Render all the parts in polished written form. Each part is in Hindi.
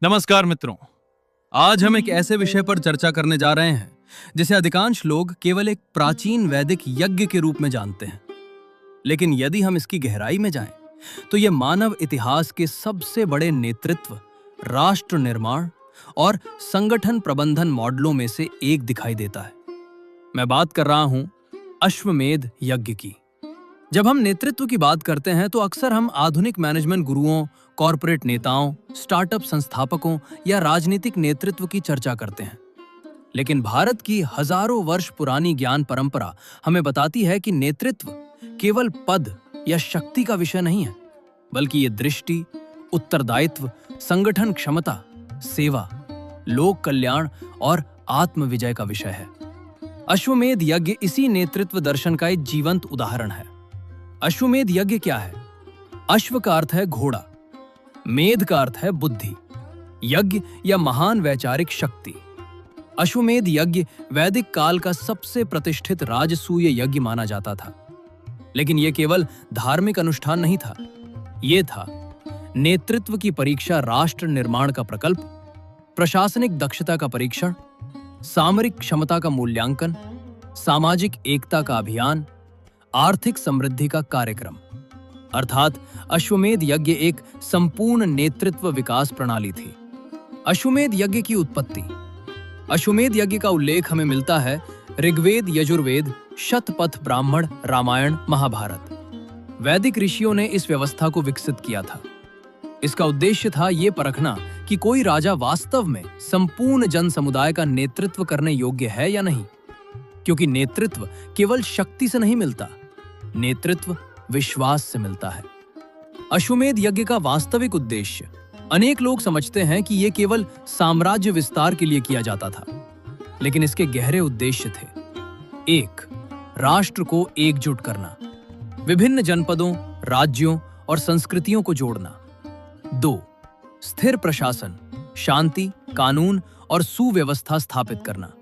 नमस्कार मित्रों, आज हम एक ऐसे विषय पर चर्चा करने जा रहे हैं जिसे अधिकांश लोग केवल एक प्राचीन वैदिक यज्ञ के रूप में जानते हैं। लेकिन यदि हम इसकी गहराई में जाएं, तो यह मानव इतिहास के सबसे बड़े नेतृत्व, राष्ट्र निर्माण और संगठन प्रबंधन मॉडलों में से एक दिखाई देता है। मैं बात कर रहा हूं अश्वमेध यज्ञ की। जब हम नेतृत्व की बात करते हैं तो अक्सर हम आधुनिक मैनेजमेंट गुरुओं, कॉरपोरेट नेताओं, स्टार्टअप संस्थापकों या राजनीतिक नेतृत्व की चर्चा करते हैं। लेकिन भारत की हजारों वर्ष पुरानी ज्ञान परंपरा हमें बताती है कि नेतृत्व केवल पद या शक्ति का विषय नहीं है, बल्कि ये दृष्टि, उत्तरदायित्व, संगठन क्षमता, सेवा, लोक कल्याण और आत्मविजय का विषय है। अश्वमेध यज्ञ इसी नेतृत्व दर्शन का एक जीवंत उदाहरण है। अश्वमेध यज्ञ क्या है? अश्व का अर्थ है घोड़ा, मेध का अर्थ है बुद्धि, यज्ञ या महान वैचारिक शक्ति। अश्वमेध यज्ञ वैदिक काल का सबसे प्रतिष्ठित राजसूय यज्ञ माना जाता था। लेकिन यह केवल धार्मिक अनुष्ठान नहीं था, यह था नेतृत्व की परीक्षा, राष्ट्र निर्माण का प्रकल्प, प्रशासनिक दक्षता का परीक्षण, सामरिक क्षमता का मूल्यांकन, सामाजिक एकता का अभियान, आर्थिक समृद्धि का कार्यक्रम। अर्थात अश्वमेध यज्ञ एक संपूर्ण नेतृत्व विकास प्रणाली थी। अश्वमेध यज्ञ की उत्पत्ति। अश्वमेध यज्ञ का उल्लेख हमें मिलता है ऋग्वेद, यजुर्वेद, शतपथ ब्राह्मण, रामायण, महाभारत। वैदिक ऋषियों ने इस व्यवस्था को विकसित किया था। इसका उद्देश्य था यह परखना कि कोई राजा वास्तव में संपूर्ण जन समुदाय का नेतृत्व करने योग्य है या नहीं, क्योंकि नेतृत्व केवल शक्ति से नहीं मिलता, नेतृत्व विश्वास से मिलता है। अश्वमेध यज्ञ का वास्तविक उद्देश्य, अनेक लोग समझते हैं कि यह केवल साम्राज्य विस्तार के लिए किया जाता था, लेकिन इसके गहरे उद्देश्य थे। 1. राष्ट्र को एकजुट करना, विभिन्न जनपदों, राज्यों और संस्कृतियों को जोड़ना। 2. स्थिर प्रशासन, शांति, कानून और सुव्यवस्था स्थापित करना।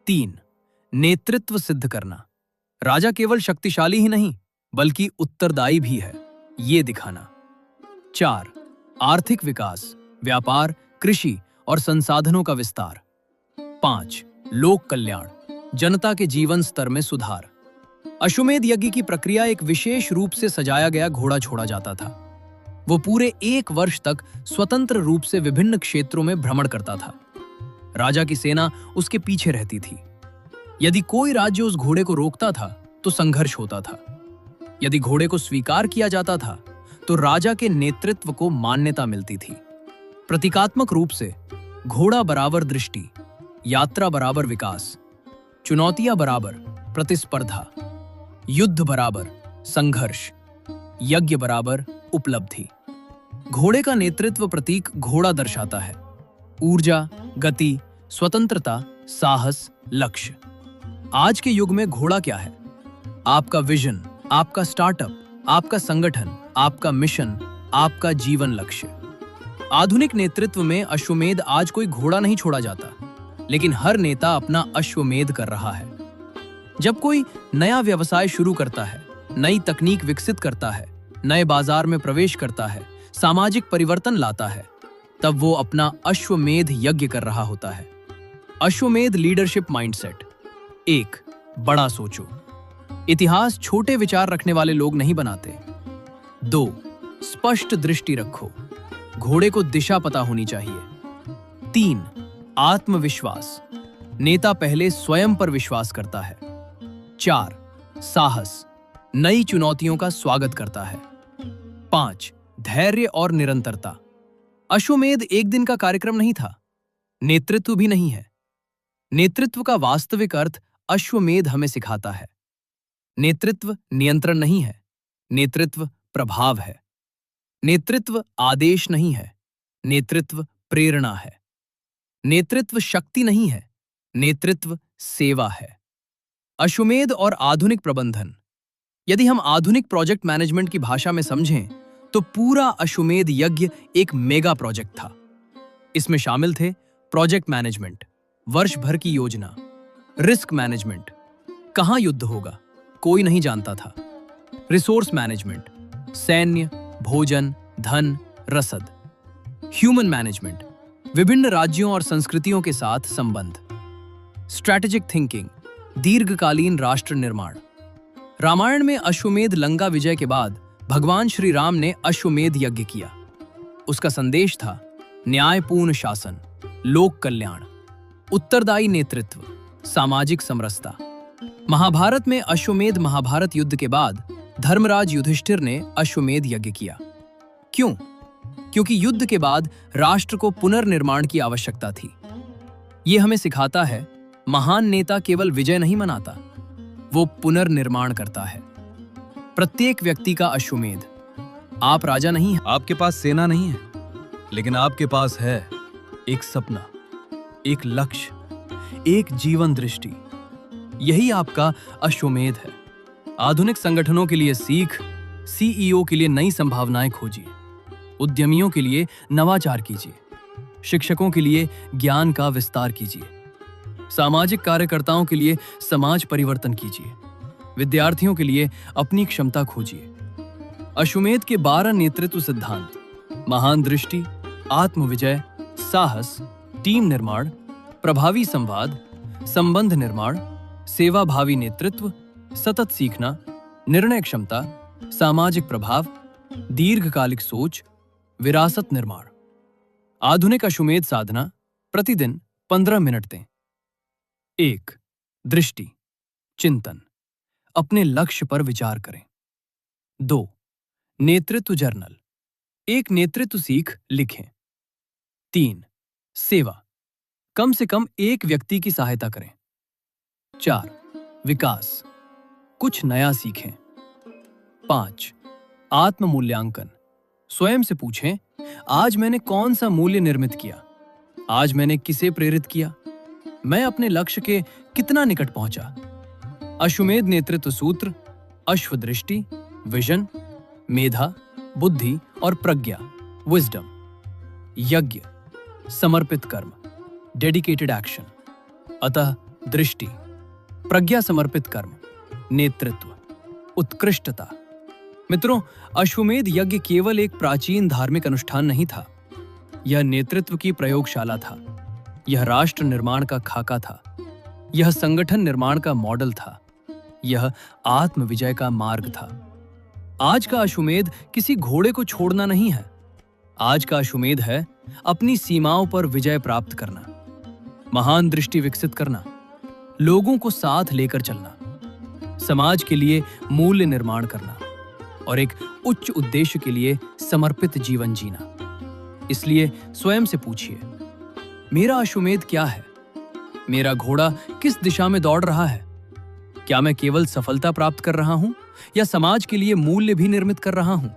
3. नेतृत्व सिद्ध करना, राजा केवल शक्तिशाली ही नहीं बल्कि उत्तरदायी भी है, ये दिखाना। 4. आर्थिक विकास, व्यापार, कृषि और संसाधनों का विस्तार। 5. लोक कल्याण, जनता के जीवन स्तर में सुधार। अश्वमेध यज्ञ की प्रक्रिया एक विशेष रूप से सजाया गया घोड़ा छोड़ा जाता था। वो पूरे 1 वर्ष तक स्वतंत्र रूप से विभिन्न क्षेत्रों में भ्रमण करता था। राजा की सेना उसके पीछे रहती थी। यदि कोई राज्य उस घोड़े को रोकता था तो संघर्ष होता था। यदि घोड़े को स्वीकार किया जाता था तो राजा के नेतृत्व को मान्यता मिलती थी। प्रतीकात्मक रूप से घोड़ा बराबर दृष्टि, यात्रा बराबर विकास, चुनौतियां बराबर प्रतिस्पर्धा, युद्ध बराबर संघर्ष, यज्ञ बराबर उपलब्धि। घोड़े का नेतृत्व प्रतीक घोड़ा दर्शाता है ऊर्जा, गति, स्वतंत्रता, साहस, लक्ष्य। आज के युग में घोड़ा क्या है? आपका विजन, आपका स्टार्टअप, आपका संगठन, आपका मिशन, आपका जीवन लक्ष्य। आधुनिक नेतृत्व में अश्वमेध आज कोई घोड़ा नहीं छोड़ा जाता, लेकिन हर नेता अपना अश्वमेध कर रहा है। जब कोई नया व्यवसाय शुरू करता है, नई तकनीक विकसित करता है, नए बाजार में प्रवेश करता है, सामाजिक परिवर्तन लाता है, तब वो अपना अश्वमेध यज्ञ कर रहा होता है। अश्वमेध लीडरशिप माइंडसेट। 1. बड़ा सोचो, इतिहास छोटे विचार रखने वाले लोग नहीं बनाते। 2. स्पष्ट दृष्टि रखो, घोड़े को दिशा पता होनी चाहिए। 3. आत्मविश्वास, नेता पहले स्वयं पर विश्वास करता है। 4. साहस, नई चुनौतियों का स्वागत करता है। 5. धैर्य और निरंतरता, अश्वमेध एक दिन का कार्यक्रम नहीं था, नेतृत्व भी नहीं है। नेतृत्व का वास्तविक अर्थ अश्वमेध हमें सिखाता है। नेतृत्व नियंत्रण नहीं है, नेतृत्व प्रभाव है। नेतृत्व आदेश नहीं है, नेतृत्व प्रेरणा है। नेतृत्व शक्ति नहीं है, नेतृत्व सेवा है। अश्वमेध और आधुनिक प्रबंधन। यदि हम आधुनिक प्रोजेक्ट मैनेजमेंट की भाषा में समझें तो पूरा अश्वमेध यज्ञ एक मेगा प्रोजेक्ट था। इसमें शामिल थे प्रोजेक्ट मैनेजमेंट, वर्ष भर की योजना, रिस्क मैनेजमेंट, कहां युद्ध होगा कोई नहीं जानता था, रिसोर्स मैनेजमेंट, सैन्य, भोजन, धन, रसद। ह्यूमन मैनेजमेंट, विभिन्न राज्यों और संस्कृतियों के साथ संबंध। स्ट्रैटेजिक थिंकिंग, दीर्घकालीन राष्ट्र निर्माण। रामायण में अश्वमेध लंका विजय के बाद भगवान श्री राम ने अश्वमेध यज्ञ किया। उसका संदेश था न्यायपूर्ण शासन, लोक कल्याण, उत्तरदायी नेतृत्व, सामाजिक समरसता। महाभारत में अश्वमेध महाभारत युद्ध के बाद धर्मराज युधिष्ठिर ने अश्वमेध यज्ञ किया। क्यों? क्योंकि युद्ध के बाद राष्ट्र को पुनर्निर्माण की आवश्यकता थी। यह हमें सिखाता है, महान नेता केवल विजय नहीं मनाता, वो पुनर्निर्माण करता है। प्रत्येक व्यक्ति का अश्वमेध। आप राजा नहीं हैं, आपके पास सेना नहीं है, लेकिन आपके पास है एक सपना, एक लक्ष्य, एक जीवन दृष्टि। यही आपका अश्वमेध है। आधुनिक संगठनों के लिए सीख, सीईओ के लिए नई संभावनाएं खोजिए, उद्यमियों के लिए नवाचार कीजिए, शिक्षकों के लिए ज्ञान का विस्तार कीजिए, सामाजिक कार्यकर्ताओं के लिए समाज परिवर्तन कीजिए, विद्यार्थियों के लिए अपनी क्षमता खोजिए। अश्वमेध के 12 नेतृत्व सिद्धांत: महान दृष्टि, आत्मविजय, साहस, टीम निर्माण, प्रभावी संवाद, संबंध निर्माण, सेवाभावी नेतृत्व, सतत सीखना, निर्णय क्षमता, सामाजिक प्रभाव, दीर्घकालिक सोच, विरासत निर्माण। आधुनिक अश्वमेध साधना: प्रतिदिन 15 मिनट दें। 1. दृष्टि, चिंतन, अपने लक्ष्य पर विचार करें। 2. नेतृत्व जर्नल, एक नेतृत्व सीख लिखें। 3. सेवा, कम से कम एक व्यक्ति की सहायता करें। 4. विकास, कुछ नया सीखें। 5. आत्म मूल्यांकन, स्वयं से पूछें, आज मैंने कौन सा मूल्य निर्मित किया? आज मैंने किसे प्रेरित किया? मैं अपने लक्ष्य के कितना निकट पहुंचा? अश्वमेध नेतृत्व सूत्र: अश्वदृष्टि, विजन, मेधा, बुद्धि और प्रज्ञा, विजडम। यज्ञ, समर्पित कर्म, डेडिकेटेड एक्शन। अतः दृष्टि, प्रज्ञा समर्पित कर्म, नेतृत्व, उत्कृष्टता। मित्रों, अश्वमेध यज्ञ केवल एक प्राचीन धार्मिक अनुष्ठान नहीं था। यह नेतृत्व की प्रयोगशाला था। यह राष्ट्र निर्माण का खाका था। यह संगठन निर्माण का मॉडल था। यह आत्मविजय का मार्ग था। आज का अश्वमेध किसी घोड़े को छोड़ना नहीं है। आज का अश्वमेध है अपनी सीमाओं पर विजय प्राप्त करना, महान दृष्टि विकसित करना, लोगों को साथ लेकर चलना, समाज के लिए मूल्य निर्माण करना और एक उच्च उद्देश्य के लिए समर्पित जीवन जीना। इसलिए स्वयं से पूछिए, मेरा अश्वमेध क्या है? मेरा घोड़ा किस दिशा में दौड़ रहा है? क्या मैं केवल सफलता प्राप्त कर रहा हूं या समाज के लिए मूल्य भी निर्मित कर रहा हूं?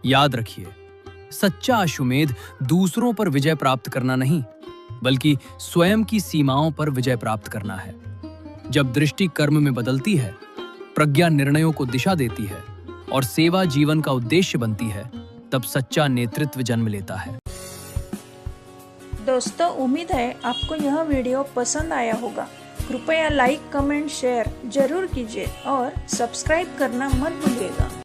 याद रखिए, सच्चा अश्वमेध दूसरों पर विजय प्राप्त करना नहीं, बल्कि स्वयं की सीमाओं पर विजय प्राप्त करना है। जब दृष्टि कर्म में बदलती है, प्रज्ञा निर्णयों को दिशा देती है और सेवा जीवन का उद्देश्य बनती है, तब सच्चा नेतृत्व जन्म लेता है। दोस्तों, उम्मीद है आपको यह वीडियो पसंद आया होगा। कृपया लाइक, कमेंट, शेयर जरूर कीजिए और सब्सक्राइब करना मत भूलिएगा।